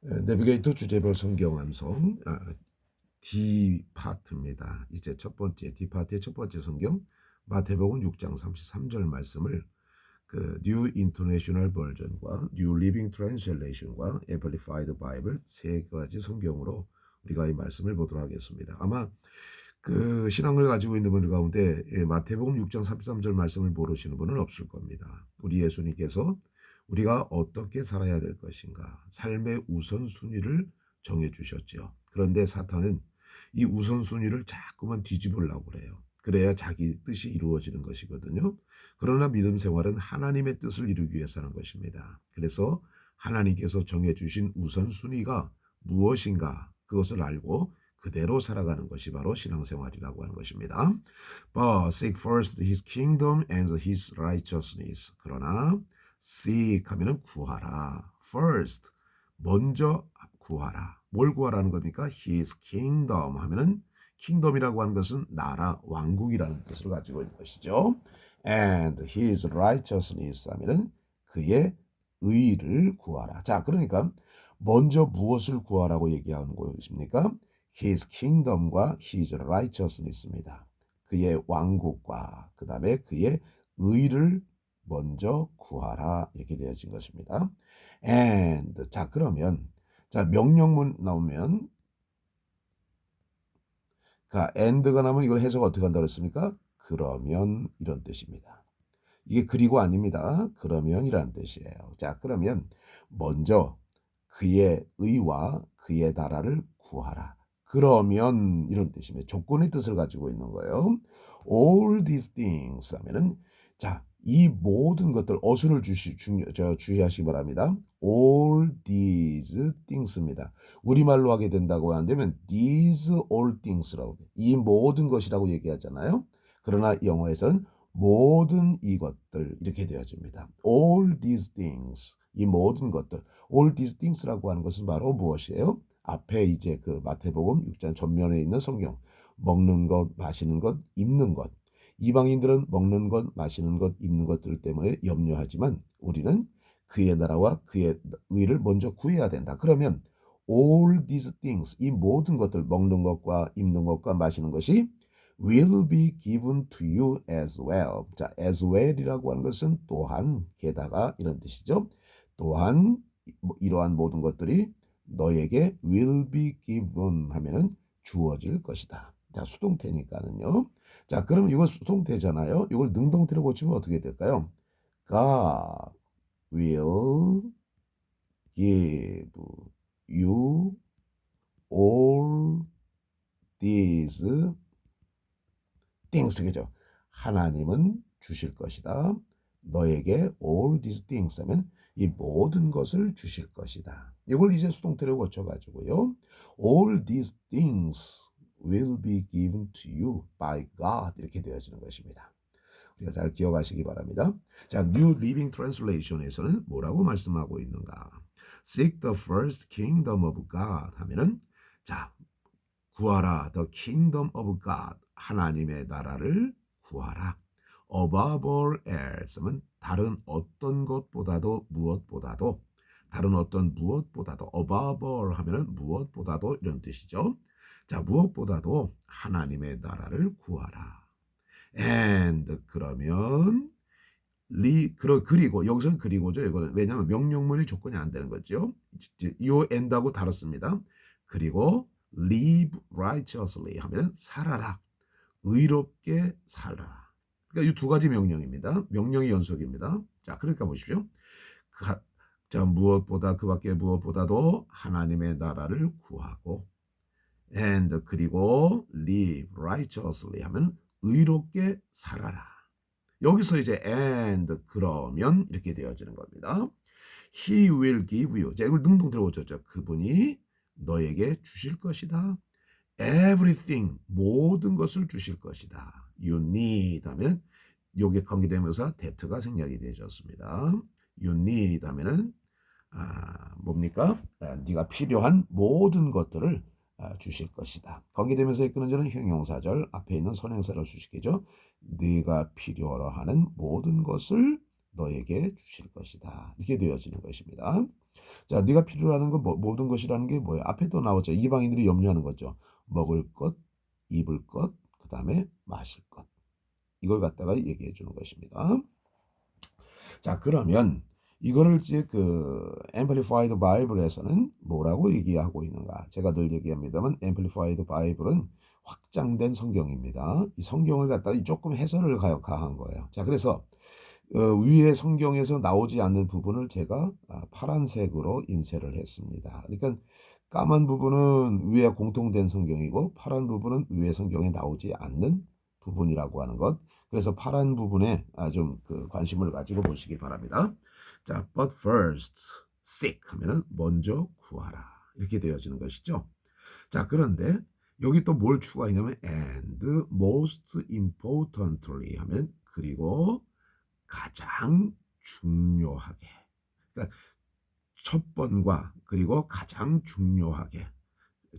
내비게이터 주제별 성경 암송 D 파트입니다. 이제 첫 번째 D 파트의 첫 번째 성경 마태복음 6장 33절 말씀을 그 New International Version과 New Living Translation과 Amplified Bible 세 가지 성경으로 우리가 이 말씀을 보도록 하겠습니다. 아마 그 신앙을 가지고 있는 분들 가운데 마태복음 6장 33절 말씀을 모르시는 분은 없을 겁니다. 우리 예수님께서 우리가 어떻게 살아야 될 것인가, 삶의 우선순위를 정해주셨죠. 그런데 사탄은 이 우선순위를 자꾸만 뒤집으려고 그래요. 그래야 자기 뜻이 이루어지는 것이거든요. 그러나 믿음 생활은 하나님의 뜻을 이루기 위해서 하는 것입니다. 그래서 하나님께서 정해주신 우선순위가 무엇인가 그것을 알고 그대로 살아가는 것이 바로 신앙생활이라고 하는 것입니다. But seek first his kingdom and his righteousness. 그러나 seek 하면은 구하라. first 먼저 구하라. 뭘 구하라는 겁니까? his kingdom 하면은 kingdom이라고 하는 것은 나라, 왕국이라는 뜻을 가지고 있는 것이죠. and his righteousness 하면은 그의 의를 구하라. 자, 그러니까 먼저 무엇을 구하라고 얘기하는 것입니까? his kingdom과 his righteousness입니다. 그의 왕국과 그 다음에 그의 의를 먼저 구하라 이렇게 되어진 것입니다. and 자 그러면 자 명령문 나오면 and가 나오면 이걸 해석 어떻게 한다고 했습니까? 그러면 이런 뜻입니다. 이게 그리고 아닙니다. 그러면이라는 뜻이에요. 자 그러면 먼저 그의 의와 그의 나라를 구하라. 그러면 이런 뜻입니다. 조건의 뜻을 가지고 있는 거예요. All these things 하면은 자, 이 모든 것들 어순을 주의하시기 바랍니다. All these things입니다. 우리말로 하게 된다고 한다면 these all things라고 이 모든 것이라고 얘기하잖아요. 그러나 영어에서는 모든 이것들 이렇게 되어집니다. All these things 이 모든 것들 all these things라고 하는 것은 바로 무엇이에요? 앞에 이제 그 마태복음 6장 전면에 있는 성경 먹는 것, 마시는 것, 입는 것 이방인들은 먹는 것, 마시는 것, 입는 것들 때문에 염려하지만 우리는 그의 나라와 그의 의를 먼저 구해야 된다. 그러면 all these things 이 모든 것들 먹는 것과 입는 것과 마시는 것이 will be given to you as well. 자, as well이라고 하는 것은 또한, 게다가 이런 뜻이죠. 또한 이러한 모든 것들이 너에게 will be given 하면은 주어질 것이다. 자, 수동태니까는요. 자, 그럼 이거 수동태잖아요. 이걸 능동태로 고치면 어떻게 될까요? God will give you all these things 그죠? 하나님은 주실 것이다. 너에게 all these things 하면 이 모든 것을 주실 것이다. 이걸 이제 수동태로 고쳐가지고요. all these things will be given to you by God 이렇게 되어지는 것입니다. 우리가 잘 기억하시기 바랍니다. 자, New Living Translation에서는 뭐라고 말씀하고 있는가? Seek the first kingdom of God 하면은 자 구하라 the kingdom of God 하나님의 나라를 구하라. Above all else 하면 다른 어떤 것보다도 무엇보다도 다른 어떤 무엇보다도 above all 하면은 무엇보다도 이런 뜻이죠. 자 무엇보다도 하나님의 나라를 구하라. And 그러면 그리고 여기서는 그리고죠. 이거는 왜냐하면 명령문이 조건이 안 되는 거죠. 이 and하고 다릅니다. 그리고 live righteously 하면 살아라. 의롭게 살아라. 그러니까 이 두 가지 명령입니다. 명령의 연속입니다. 자, 그러니까 보십시오. 자, 무엇보다 그 밖에 무엇보다도 하나님의 나라를 구하고 and 그리고 live righteously 하면 의롭게 살아라. 여기서 이제 and 그러면 이렇게 되어지는 겁니다. He will give you. 자, 이걸 능동태로 고쳤죠. 그분이 너에게 주실 것이다. Everything 모든 것을 주실 것이다. You need 하면 요게 관계대명사 that가 생략이 되어졌습니다. You need 하면은 뭡니까? 네가 필요한 모든 것들을 주실 것이다. 관계대명사에 끊어지는 형용사절 앞에 있는 선행사를 주시겠죠. 네가 필요로 하는 모든 것을 너에게 주실 것이다. 이렇게 되어지는 것입니다. 자, 네가 필요로 하는 거 모든 것이라는 게 뭐예요? 앞에 또 나왔죠. 이방인들이 염려하는 거죠. 먹을 것, 입을 것, 그다음에 마실 것. 이걸 갖다가 얘기해 주는 것입니다. 자, 그러면 이거를 이제 그 Amplified Bible에서는 뭐라고 얘기하고 있는가? 제가 늘 얘기합니다만 Amplified Bible은 확장된 성경입니다. 이 성경을 갖다가 조금 해설을 가한 거예요. 자, 그래서 위에 성경에서 나오지 않는 부분을 제가 파란색으로 인쇄를 했습니다. 그러니까 까만 부분은 위에 공통된 성경이고 파란 부분은 위에 성경에 나오지 않는 부분이라고 하는 것. 그래서 파란 부분에 좀 그 관심을 가지고 보시기 바랍니다. 자, but first seek 하면은 먼저 구하라 이렇게 되어지는 것이죠. 자, 그런데 여기 또 뭘 추가했냐면 and most importantly 하면 그리고 가장 중요하게. 그러니까 첫 번과 그리고 가장 중요하게.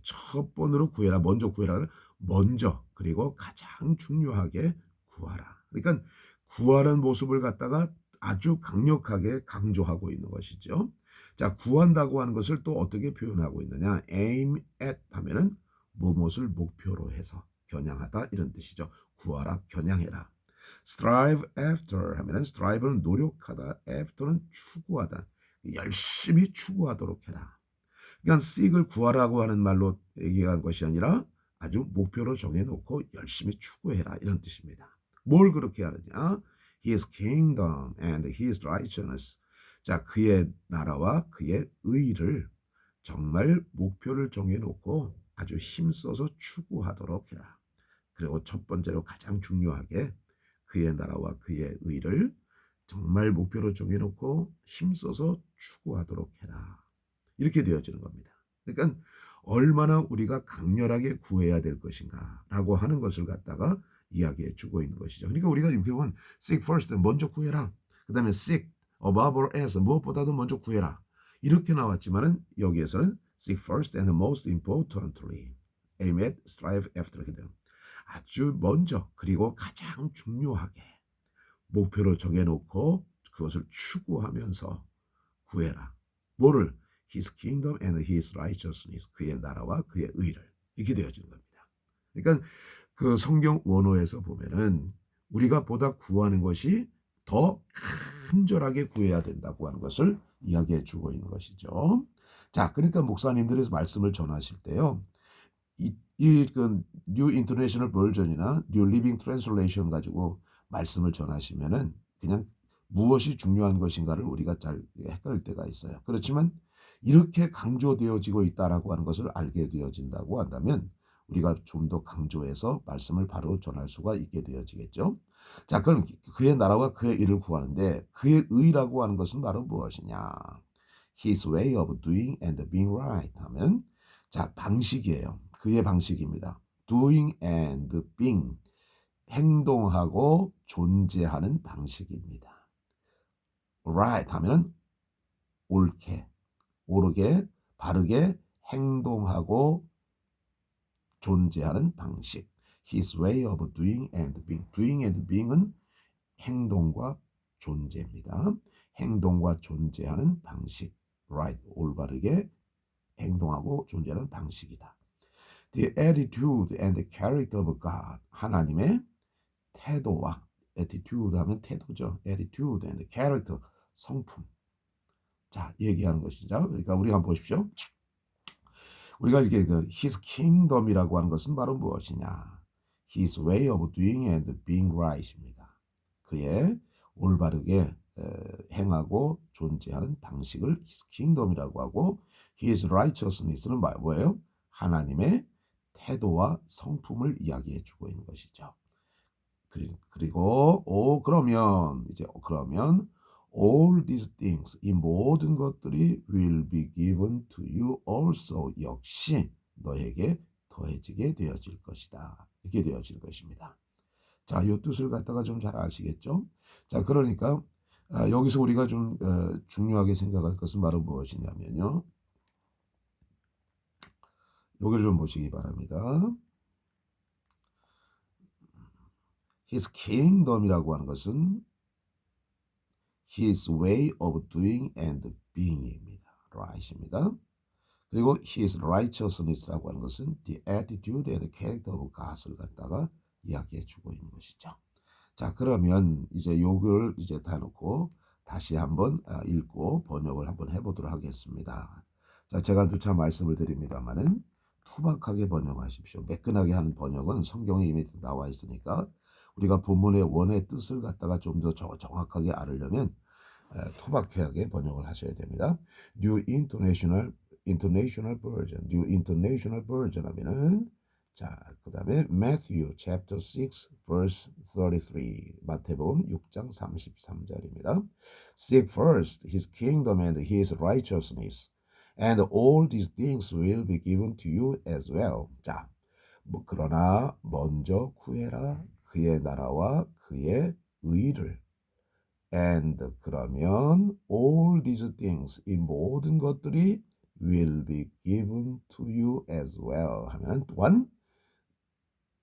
첫 번으로 구해라. 먼저 구해라. 먼저 그리고 가장 중요하게 구하라. 그러니까 구하는 모습을 갖다가 아주 강력하게 강조하고 있는 것이죠. 자, 구한다고 하는 것을 또 어떻게 표현하고 있느냐? aim at 하면은 무엇을 목표로 해서 겨냥하다 이런 뜻이죠. 구하라, 겨냥해라. strive after 하면은 strive는 노력하다, after는 추구하다. 열심히 추구하도록 해라. 그러니까 seek을 구하라고 하는 말로 얘기한 것이 아니라 아주 목표로 정해놓고 열심히 추구해라 이런 뜻입니다. 뭘 그렇게 하느냐? His kingdom and His righteousness. 자, 그의 나라와 그의 의를 정말 목표를 정해놓고 아주 힘써서 추구하도록 해라. 그리고 첫 번째로 가장 중요하게 그의 나라와 그의 의를 정말 목표로 정해놓고 힘써서 추구하도록 해라. 이렇게 되어지는 겁니다. 그러니까 얼마나 우리가 강렬하게 구해야 될 것인가라고 하는 것을 갖다가 이야기해 주고 있는 것이죠. 그러니까 우리가 이렇게 보면 seek first 먼저 구해라. 그 다음에 seek above all else 무엇보다도 먼저 구해라. 이렇게 나왔지만은 여기에서는 seek first and most importantly aim at strive after 이렇게 돼요. 아주 먼저 그리고 가장 중요하게 목표로 정해놓고 그것을 추구하면서 구해라. 뭐를? His kingdom and His righteousness. 그의 나라와 그의 의를. 이렇게 되어지는 겁니다. 그러니까 그 성경 원어에서 보면은 우리가 보다 구하는 것이 더 간절하게 구해야 된다고 하는 것을 이야기해 주고 있는 것이죠. 자, 그러니까 목사님들이 말씀을 전하실 때요. 그 뉴 인터내셔널 버전이나 뉴 리빙 트랜슬레이션 가지고 말씀을 전하시면은 그냥 무엇이 중요한 것인가를 우리가 잘 헷갈릴 때가 있어요. 그렇지만 이렇게 강조되어지고 있다라고 하는 것을 알게 되어진다고 한다면 우리가 좀 더 강조해서 말씀을 바로 전할 수가 있게 되어지겠죠. 자, 그럼 그의 나라와 그의 일을 구하는데 그의 의라고 하는 것은 바로 무엇이냐? His way of doing and being right 하면 자, 방식이에요. 그의 방식입니다. doing and being 행동하고 존재하는 방식입니다. right 하면은 옳게, 옳게, 바르게 행동하고 존재하는 방식. His way of doing and being. doing and being은 행동과 존재입니다. 행동과 존재하는 방식. right, 올바르게 행동하고 존재하는 방식이다. The attitude and the character of God. 하나님의 태도와 attitude 하면 태도죠. attitude and character 성품. 자, 얘기하는 것이죠. 그러니까 우리가 한번 보십시오. 우리가 이렇게 His kingdom이라고 하는 것은 바로 무엇이냐? His way of doing and being right입니다. 그의 올바르게 행하고 존재하는 방식을 His kingdom이라고 하고 His righteousness는 뭐예요? 하나님의 태도와 성품을 이야기해 주고 있는 것이죠. 그리고 그러면 all these things 이 모든 것들이 will be given to you also 역시 너에게 더해지게 되어질 것이다. 이렇게 되어질 것입니다. 자, 이 뜻을 갖다가 좀 잘 아시겠죠? 자, 그러니까 여기서 우리가 좀 중요하게 생각할 것은 바로 무엇이냐면요. 여기를 좀 보시기 바랍니다. His kingdom이라고 하는 것은 His way of doing and being입니다. right입니다. 그리고 his righteousness라고 하는 것은 the attitude and character of God을 갖다가 이야기해 주고 있는 것이죠. 자, 그러면 이제 요걸 이제 다 놓고 다시 한번 읽고 번역을 한번 해보도록 하겠습니다. 자, 제가 누차 말씀을 드립니다만은 투박하게 번역하십시오. 매끈하게 하는 번역은 성경에 이미 나와 있으니까 우리가 본문의 원의 뜻을 갖다가 좀 더 정확하게 알으려면 투박하게 번역을 하셔야 됩니다. New International Version, New International Version 하면은 자, 그 다음에 Matthew chapter 6 verse 33 마태복음 6장 33절입니다. Seek first his kingdom and his righteousness and all these things will be given to you as well. 자, 그러나 먼저 구해라 그의 나라와 그의 의를 and 그러면 all these things 이 모든 것들이 will be given to you as well 하면 또한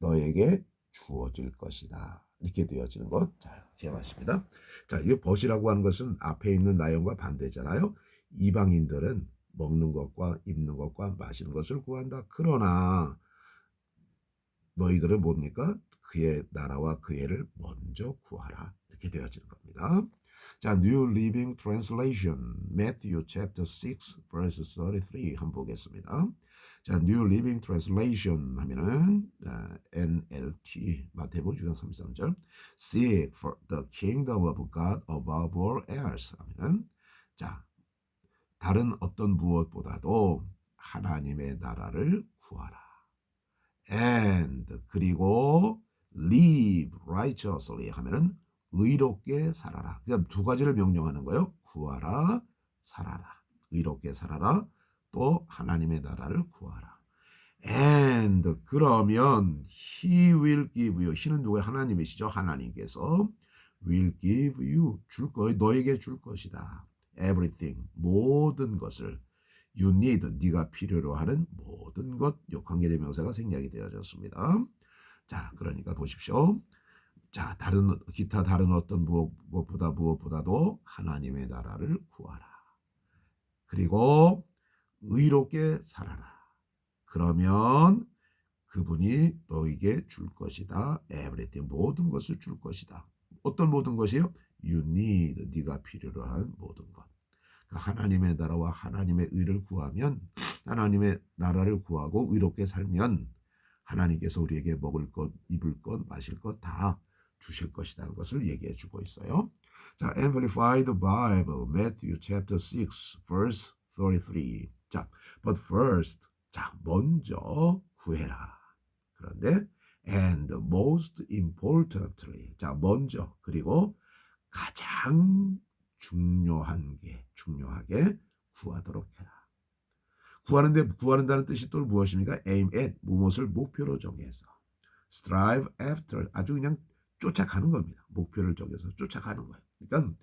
너에게 주어질 것이다. 이렇게 되어지는 것. 자, 기억하십니다. 자, 이 벗이라고 하는 것은 앞에 있는 나형과 반대잖아요. 이방인들은 먹는 것과 입는 것과 마시는 것을 구한다. 그러나 너희들은 뭡니까? 그의 나라와 그의 의를 먼저 구하라. 이렇게 되어지는 겁니다. 자, New Living Translation, Matthew chapter 6, verse 33 한번 보겠습니다. 자, New Living Translation 하면은 NLT 마태복음 6장 33절 Seek for the kingdom of God above all else 하면은 자, 다른 어떤 무엇보다도 하나님의 나라를 구하라. And 그리고 live righteously 하면은 의롭게 살아라. 그러니까 두 가지를 명령하는 거예요. 구하라, 살아라. 의롭게 살아라. 또 하나님의 나라를 구하라. And 그러면 he will give you. he는 누구예요? 하나님이시죠. 하나님께서 will give you 줄 거예요. 너에게 줄 것이다. everything 모든 것을 you need 네가 필요로 하는 모든 것. 요 관계대명사가 생략이 되어졌습니다. 자, 그러니까 보십시오. 자, 기타 다른 어떤 무엇보다도 하나님의 나라를 구하라. 그리고 의롭게 살아라. 그러면 그분이 너에게 줄 것이다. everything 모든 것을 줄 것이다. 어떤 모든 것이요? you need 네가 필요로 하는 모든 것. 하나님의 나라와 하나님의 의를 구하면 하나님의 나라를 구하고 의롭게 살면 하나님께서 우리에게 먹을 것, 입을 것, 마실 것 다 주실 것이라는 것을 얘기해 주고 있어요. 자, Amplified Bible, Matthew chapter 6, verse 33. 자, but first, 자, 먼저 구해라. 그런데 and most importantly, 자, 먼저 그리고 가장 중요하게 구하도록 해라. 구하는다는 뜻이 또 무엇입니까? aim at, 무엇을 목표로 정해서. strive after, 아주 그냥 쫓아가는 겁니다. 목표를 정해서 쫓아가는 거예요. 그러니까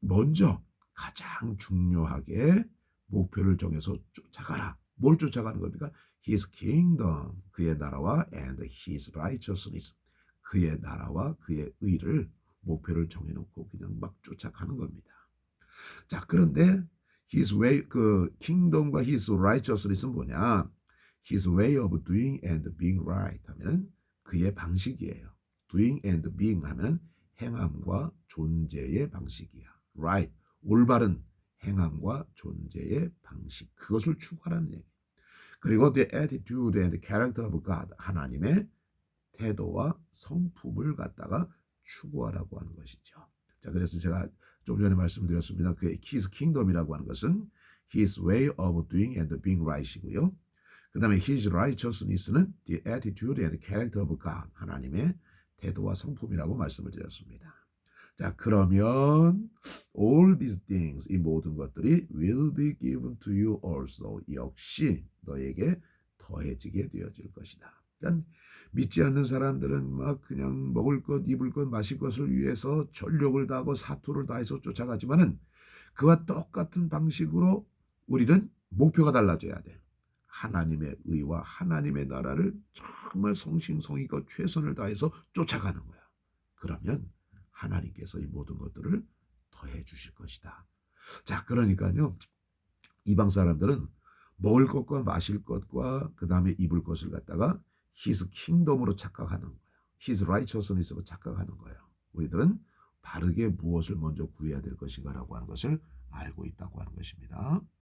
먼저 가장 중요하게 목표를 정해서 쫓아가라. 뭘 쫓아가는 겁니까? His kingdom, 그의 나라와 and his righteousness, 그의 나라와 그의 의를 목표를 정해놓고 그냥 막 쫓아가는 겁니다. 자, 그런데 his way, 그 kingdom과 his righteousness는 뭐냐? his way of doing and being right 하면은 그의 방식이에요. doing and being 하면은 행함과 존재의 방식이야. right, 올바른 행함과 존재의 방식. 그것을 추구하라는 얘기예요. 그리고 the attitude and character of God, 하나님의 태도와 성품을 갖다가 추구하라고 하는 것이죠. 자, 그래서 제가 좀 전에 말씀드렸습니다. 그 His kingdom이라고 하는 것은 His way of doing and being right이고요. 그 다음에 His righteousness는 the attitude and character of God, 하나님의 태도와 성품이라고 말씀을 드렸습니다. 자, 그러면 all these things, 이 모든 것들이 will be given to you also, 역시 너에게 더해지게 되어질 것이다. 그러니까 믿지 않는 사람들은 막 그냥 먹을 것, 입을 것, 마실 것을 위해서 전력을 다하고 사투를 다해서 쫓아가지만은 그와 똑같은 방식으로 우리는 목표가 달라져야 돼. 하나님의 의와 하나님의 나라를 정말 성심성의껏 최선을 다해서 쫓아가는 거야. 그러면 하나님께서 이 모든 것들을 더해 주실 것이다. 자, 그러니까요. 이방 사람들은 먹을 것과 마실 것과 그 다음에 입을 것을 갖다가 His kingdom으로 착각하는 거예요. His righteousness로 착각하는 거예요. 우리들은 바르게 무엇을 먼저 구해야 될 것인가라고 하는 것을 알고 있다고 하는 것입니다.